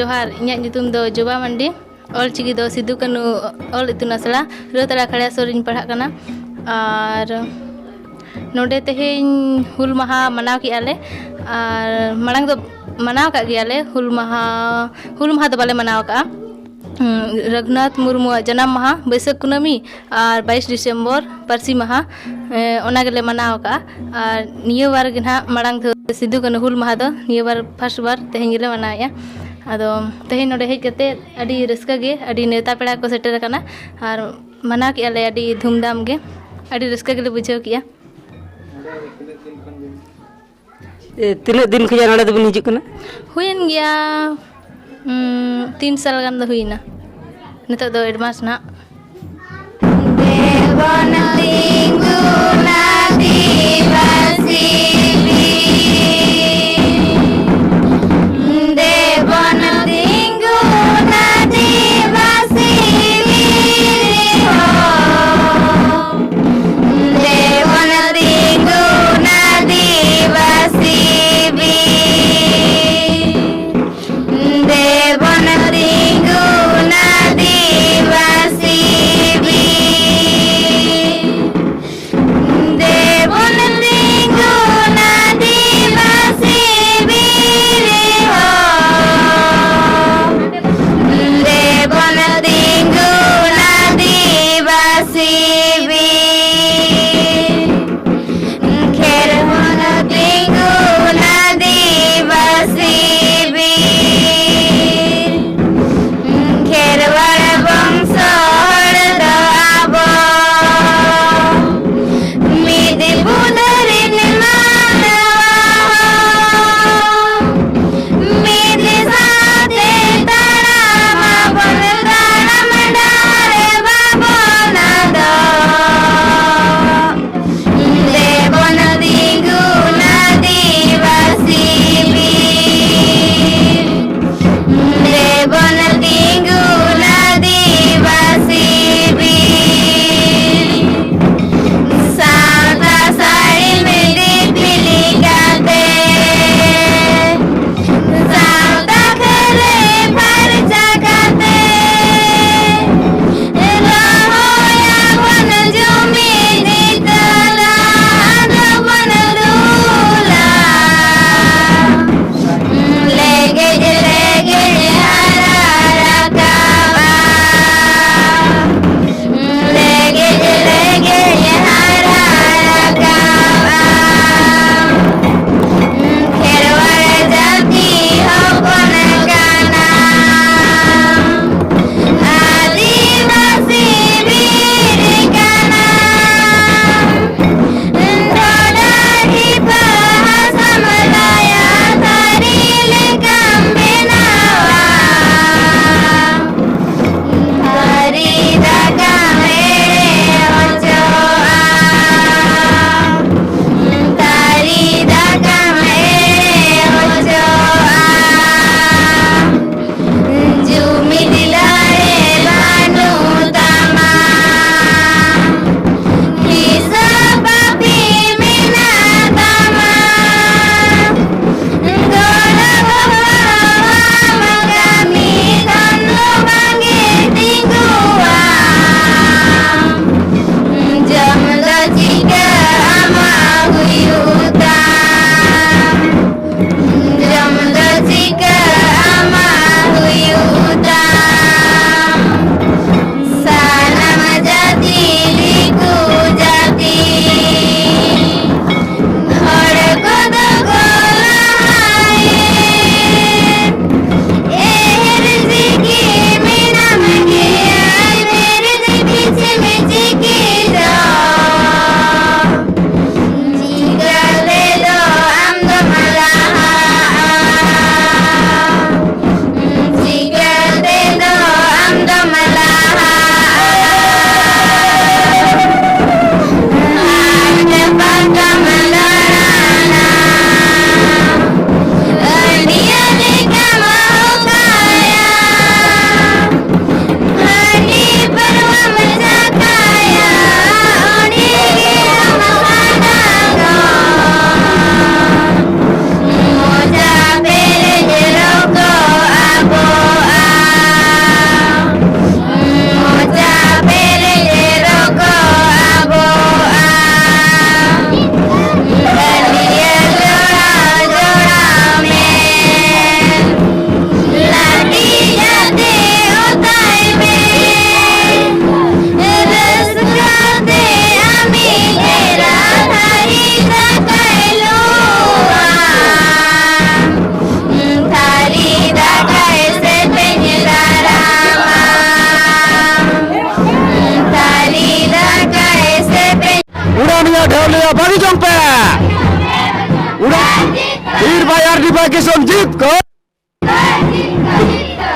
जोहार इᱧᱟᱹᱜ ᱧᱩᱛᱩᱢ ᱫᱚ ᱡᱚᱵᱟ ᱢᱟᱱᱰᱤ ᱚᱞᱪᱤᱠᱤ ᱫᱚ ᱥᱤᱫᱩ ᱠᱟᱹᱱᱩ ᱚᱞ ᱤᱛᱩᱱ ᱟᱥᱲᱟ ᱨᱟᱹᱛᱟᱲᱟ ᱠᱷᱟᱲᱭᱟᱥᱚᱨ ᱨᱤᱧ ᱯᱟᱲᱦᱟᱜ ᱠᱟᱱᱟ ᱟᱨ ᱱᱚᱰᱮ ᱛᱮᱦᱮᱧ ᱦᱩᱞ ᱢᱟᱦᱟ ᱢᱟᱱᱟᱣ ᱠᱮᱜᱼᱟ ᱞᱮ ᱟᱨ ᱢᱟᱲᱟᱝ ᱫᱚ ᱢᱟᱱᱟᱣ ᱠᱟᱜ ᱜᱮᱭᱟᱞᱮ ᱦᱩᱞ ᱢᱟᱦᱟ ᱫᱚ ᱵᱟᱞᱮ ᱢᱟᱱᱟᱣ ᱠᱟᱜᱼᱟ रघुनाथ मुर्मुआ जन्म महा बैसाख कुनामी और 22 डिसेम्बर पारसी महा ओना गेले मनाव का और निया बार गे ना मांग सिदु कानु हुल महा दो निया बार फर्स्ट बार तेहें गेले मनाया अदो तेहें नोडे हेज कते अडी रस्का गे अडी नेता पेड़ा को सेटर कना और मना के आले अडी धूमधाम गे अडी रस्का गेले बुझाव किया तीन दिन खजा नोडे दबन हिजुक कना हुयन गया 3 साल गान दो हुईना नितो दो एडवांस ना देवन लिंगु नादिवासी देवन लिंगु नादिवासी हो देवन लिंगु नादिवासी देवन लिंगु नादिवासी देवन लिंगु नादिवासी हो देवन लिंगु नादिवासी खेरवन लिंगु नादिवासी खेरवाड़ वंश हरदाब मिदि बुदरिन मानवा मिदि साथे तारामा बलदाना मंडारे बाबना दो देवन लिंगु नादिवासी देवन लिंगु नादिवासी सादा साड़ी में दीपिली गाते सादा खरे पर जगाते रहोया वन जुमी नितला वन दूला लेगे हरा कावा लेगे हरा कावा खेरवाड़ जाति हो कौन गाना आदिवासी वीर का नाम ढोड़ा ही समलाया तारील कांबे नावा हरी दागा मेरे ओचोआ तारी दागा मेरे ओचोआ जुमी दिलारे बानु तामा हिसा पापी मीना तामा गोरा बाबा मगामी धनु बांगे tingguआ जमला जिगा आमा हुयुता जमला जिगा आमा हुयुता सानम जाति लिकु जाति हड़को दो गोलाए एहर जिकी मीना मगे आई मेरे पीछे में जिकी दो जिगा ले दो हम दो मलाहा जिगा दे या बागी जोंग पे वीर भाई आर डी भाई किशन जीत कर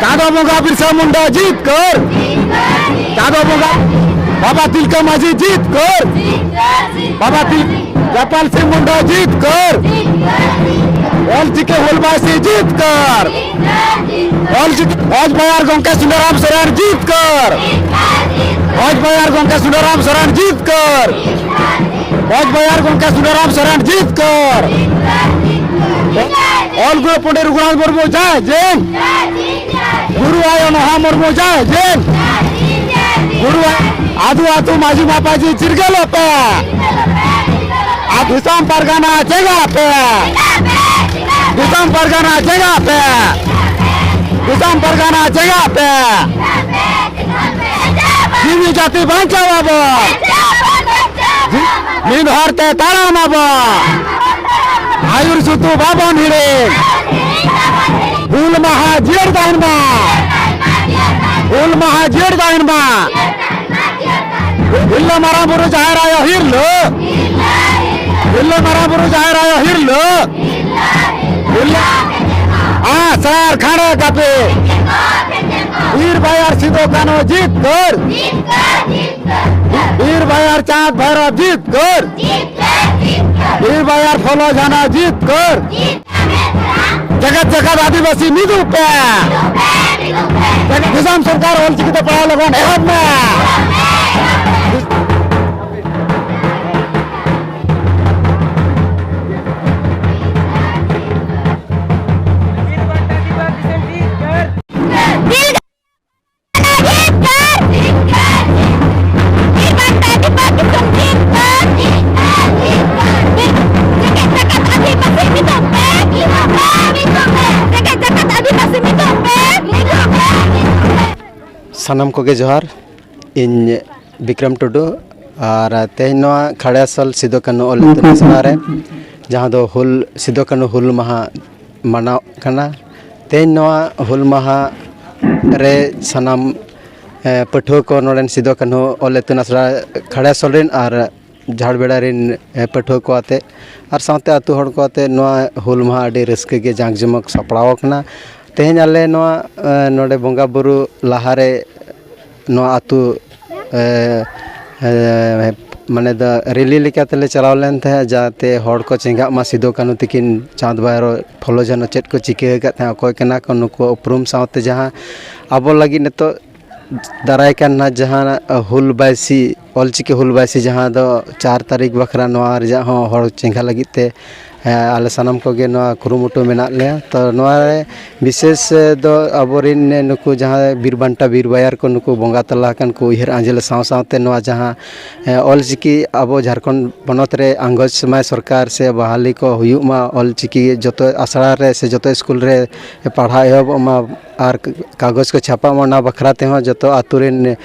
कादो बोंगा बिरसा मुंडा जीत कर कादो बोंगा बाबा तिलका माझी जीत कर बाबा जयपाल सिंह मुंडा जीत कर के होलबासी जीत कर भयार गोंके सुंदराम सोरेन जीत कर भयार गोंके सुंदराम सोरेन जीत कर भयार गोंके सुंदराम सोरेन जीत कर ऑल गुरु पंडित रघुनाथ मुर्मू जय जैन गुरु आयो नहा मुर्मू जय जैन गुरु आदू आतू माजी मापाजी चिरगल पे दिसम परगना जगह पे दिसम परगना जगह पे दिसम परगना जगह पे जीवी जाति बचाओ अब नींद हरते ताराम अब आयुर सुतु बाबा नीड़े हुल महा जेड़ दाइनमा हुल महा जेड़ दाइनमा हिल्लो मारा बुरु जाहिर आयो हिर्लो हिल्लो मारा बुरु जाहिर आयो हिर्लो हिल्लो सर खाने कापे वीर भाई और सिद्धो कानो जीत कर वीर भाई और चांद भैरव जीत कर वीर भाई और फलो जाना जीत कर जगत जगत आदिवासी निधु पे निजाम सरकार होल चिकित पढ़ा लगन एहब में सानाम को जोहार इन विक्रम टुडू और तेज खड़ेसल सिदो कानू ऑल इंटरनेशनल रे जहाँ दो हुल सिदो कानू हुल महा मनाव कना तेज हुल महा रे सानाम पठुआ को नोडेन सिदो कानू ऑल इंटरनेशनल खड़ेसल रेन और झाड़बेड़ा रेन पठुआ को आते और साथ आतु हड़ को आते हुल महा अड़ी रस्के के जांक जमक सपड़ाव कना तेज आले नोडे बोंगा बुरु लहारे आतु माने द रैली लेकाते चलाव लेन थे जाते हड़ को चेंगा मा सिदो कानू तकिन चांद भैरो फलो जनो चेट को चिके थे अकय कना को नुको उपरूम साथ जहाँ अब लगी नितो दाराय कान जहाँ हुल बायसी ऑलचिकी हुल बायसी जहाँ दो 4 तारीख बखरा नोआ रजा हड़ चेंगा लगिते आले सानाम को गे नोआ कुरुमुटु मेना ले तो नोआ विशेष दो अबोरिन नुकु जहाँ बीरबांटा बीर बायर को नुकु बोंगा तला कन को उहर आंजल साव सावते नोआ जहाँ ऑलचिकी अब झारखंड बनत रे आंगज समय सरकार से बहाली को हुयुमा ऑलचिकी जतो आसड़ा रे से जतो स्कूल रे पढ़ा एहब मा और कागज को छापा मना बखरा ते हो जतो आतुरेन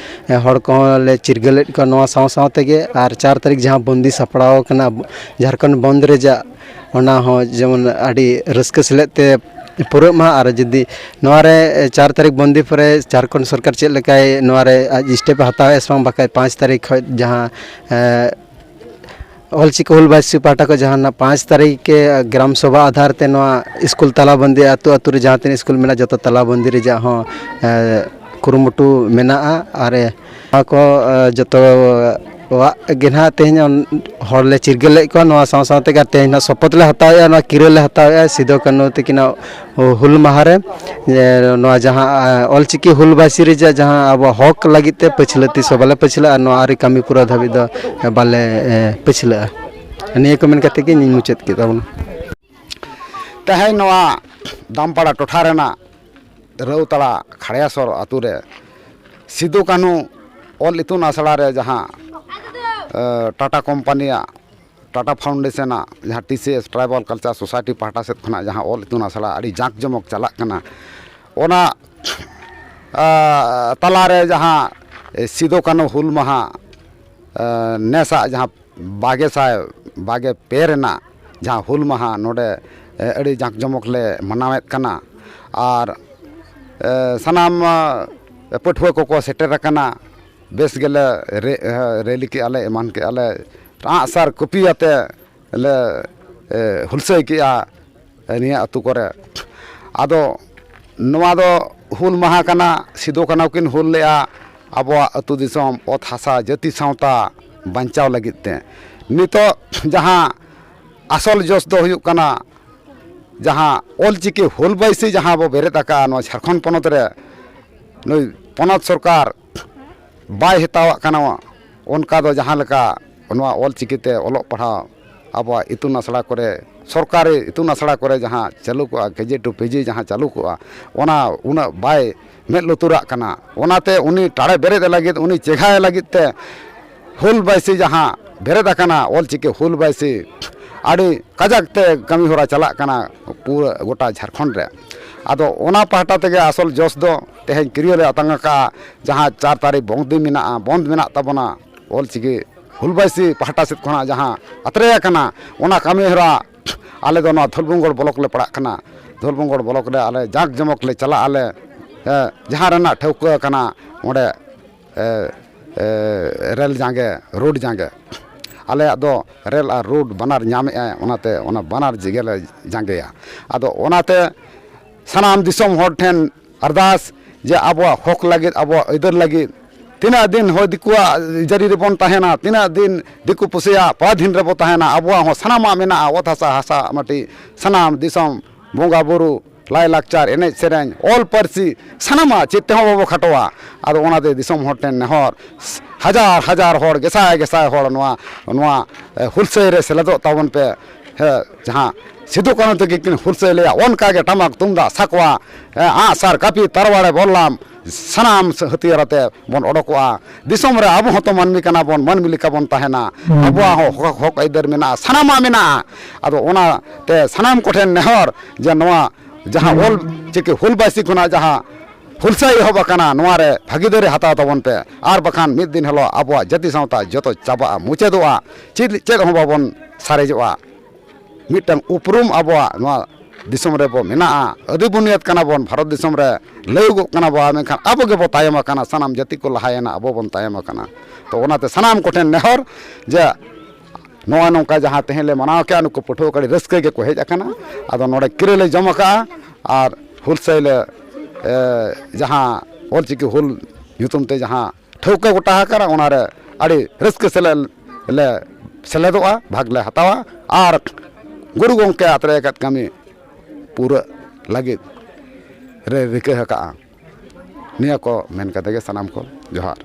हड़ को ले चिरगल को नोआ साव सावते गे और 4 तारीख जहाँ बंदी सपड़ाव कना झारखंड बंद रे जा ओना हो जेमन आड़ी रस्क सेलेते पूरा मा और जदि नोआरे 4 तारीख बंदी पर झारखंड सरकार चेक लेकाय नोआरे स्टेप हतावे एसबांग बाकाय 5 तारीख जहाँ ऑलचिकी हुल बायसी पाटा को जहाँ 5 तारीख के ग्राम सभा आधार ते स्कूल तालाबंदी आतु आतु रे जहाँ तीन स्कूल मेना जतो तालाबंदी रे जहाँ कुरुमुटु मेना आरे को जतो गेना तेज हड़ले चिरगले को साव सावते तेज शपथ ले हतावे किरा ले हतावे सिदो कानू तकिना हुल माहारे जहाँ ऑलचिकी हुल बायसी रे जहाँ अब हक लगिते पछलती सबले पछला आरी कामी पूरा धाबी दो बाले पछला निये को मेन कते के मुचाद के ताबन तेहें दामपाड़ा टोठा रेना रौतला खड़ियासर आतु रे सिदो कानू ऑल इतुन आसड़ा रे जहाँ टाटा कंपनिया टाटा फाउंडेशन जहाँ TCS ट्राइबल कल्चर सोसाइटी पाहटा से खना जहाँ ऑल इतुन आसड़ा अड़ी जाक जमक चला कना ओना तला रे जहाँ सिदो कानू हुल महा नेसा जहाँ बागे पेरेना जहाँ हुल महा नोडे अड़ी जाक जमक ले मनावेत कना और सनाम पठुआ को सेटर कना बेस गेले रैली के आले ईमान के आले आँगसार कपि आते ले हुलसै किया निया अतु करे आदो नवा दो हुल माहा कना सिदो कानो किन हुल लेआ आबो अतु दिसम ओत हासा जाति सावता बांचाव लगित ते नितो जहां आसल जोश दो हुयुक कना जहां ऑलचिकी हुल बाइसी जहां बो बेरेत आका नो झारखंड पनत रे नई पनत सरकार बाय हेतावा कना उनका दो जहां लका नवा ऑलचिकी ते ओलोक पढ़ाव आबो इतुन आसड़ा करे सरकारी इतुन आसड़ा करे जहां चालू को केजे टू पेजी जहां चालू को ओना उना बाय मेद लुतुरा कना ओनाते उनी टाड़े बेरेद लगित उनी चेघाय लगित ते हुल बाइसी जहां बेरेद आकना ऑलचिकी हुल बाइसी आड़ी कजाक ते कमी होरा चला कना पूरा गोटा झारखंड रे आदो ओना पाहटा तेगे आसल जोश दो तेहें किरियोले आतंगा का जहां 4 तारीख बंद मेना तबना ऑलचिकी हुल बाइसी पाहटा सेत खना जहां अतरे कना ओना कमी होरा आले दो ना धुलबुंगड़ ब्लॉक ले पड़ा कना धुलबुंगड़ ब्लॉक रे आले जाक जमक ले चला आले जहां रना ठौका कना ओडे रेल जांगे रोड जांगे आले दो रेल और रोड बनार नामे ओनाते ओना बनार जिगेले जांगेया आदो ओनाते सनाम दिसम हर ठेन अरदास जे आबो हक लगित आबो इधर लगित तीना दिन हो दिकुआ जरी रेबन ताहेना तीना दिन दिकु पुसिया पाधीन रेबो ताहेना आबो हो सनामा मेना ओत हासा माटी सनाम दिसम बोंगा बुरु लाई लाकचार एने सेरेन ऑल परसी सनामा चित्ते हो बाबो खटवा आदो ओनाते दिसम हर ठेन नेहर हजार हर गेसाय हर नवा हुलसै रे सेलेदो ताबन पे जहां सिदु कानु तक किन हुलसै ले ओनका गे टमाक तुमदा सकवा आसार कापी तरवाड़े बोललाम सनाम हथियारते बन ओडकोआ दिसम रे आबो हतो मानमी कना बन मानमी लिका बन ताहेना आबो हो हक इधर मेना सनामा मेना आदो ओना ते सनाम कोठेन नेहर जे नवा जहां ओल चिके हुलबासी खुना जहां हुलसाई होबा कना नवारे भागीदारी हता तबन पे आर बखान मिद दिन हलो आबो जाति सावता जतो चाबा मुचेदोआ चेद हो बाबन सारेजोआ मिटन उपरुम आबो नवा दिसम रे बो मेना अदि बुनियाद कना बन भारत दिसम रे लैगो कना बो मेखान आबो गे बो तायमा कना सनाम जाति को लहायना आबो बन तायमा कना तो ओनाते सनाम कोठेन नेहर जे नवा नौका जहां तेहेले मनाव के नुको पठो कड़ी रस्के गे को हेज अकना आदो नोडे किरेले जमका आर हुलसैले जहां ऑलचिकी हुल युतुम ते जहां ठौका गोटा करा ओनारे आड़ी रस्के ले सेलेदोआ भागले हतावा आर गुरु गोंके आतरे कत कमी पूरा लगे रे रिके हका निया को मेन कते गे सनाम को जोहार।